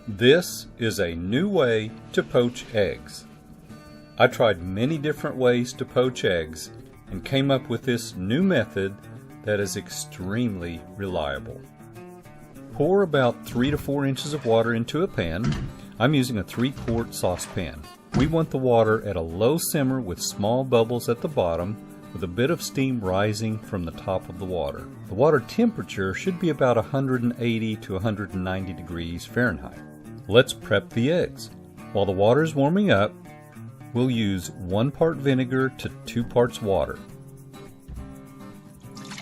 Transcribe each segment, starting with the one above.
This is a new way to poach eggs. I tried many different ways to poach eggs and came up with this new method that is extremely reliable. Pour about 3 to 4 inches of water into a pan. I'm using a 3-quart saucepan. We want the water at a low simmer with small bubbles at the bottom, with a bit of steam rising from the top of the water. The water temperature should be about 180 to 190 degrees Fahrenheit. Let's prep the eggs. While the water is warming up, we'll use 1 part vinegar to 2 parts water.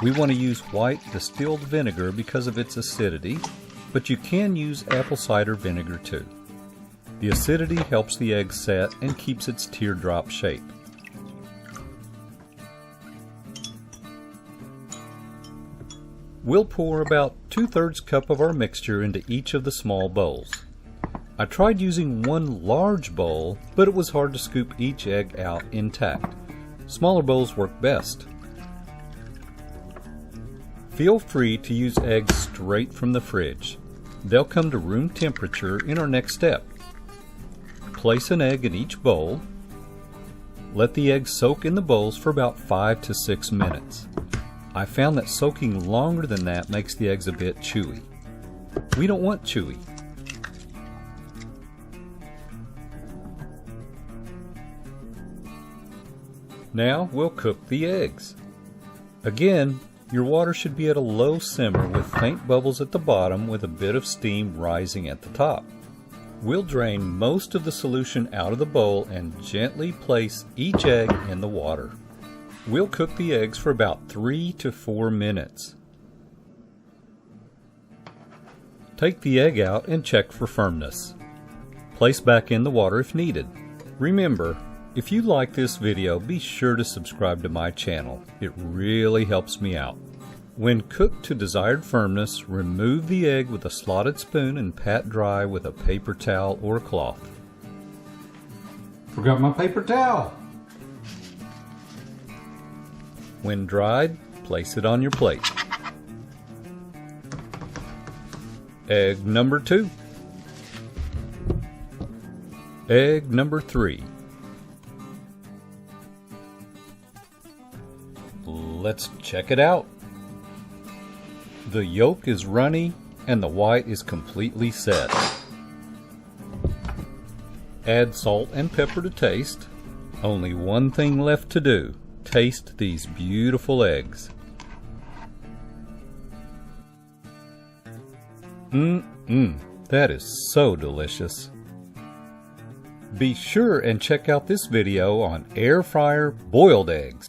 We want to use white distilled vinegar because of its acidity, but you can use apple cider vinegar too. The acidity helps the egg set and keeps its teardrop shape. We'll pour about 2/3 cup of our mixture into each of the small bowls. I tried using one large bowl, but it was hard to scoop each egg out intact. Smaller bowls work best. Feel free to use eggs straight from the fridge. They'll come to room temperature in our next step. Place an egg in each bowl. Let the eggs soak in the bowls for about 5 to 6 minutes. I found that soaking longer than that makes the eggs a bit chewy. We don't want chewy. Now we'll cook the eggs. Again, your water should be at a low simmer with faint bubbles at the bottom with a bit of steam rising at the top. We'll drain most of the solution out of the bowl and gently place each egg in the water. We'll cook the eggs for about 3 to 4 minutes. Take the egg out and check for firmness. Place back in the water if needed. Remember, if you like this video, be sure to subscribe to my channel. It really helps me out. When cooked to desired firmness, remove the egg with a slotted spoon and pat dry with a paper towel or cloth. Forgot my paper towel. When dried, place it on your plate. Egg number 2. Egg number 3. Let's check it out. The yolk is runny and the white is completely set. Add salt and pepper to taste. Only one thing left to do. Taste these beautiful eggs. That is so delicious. Be sure and check out this video on air fryer boiled eggs.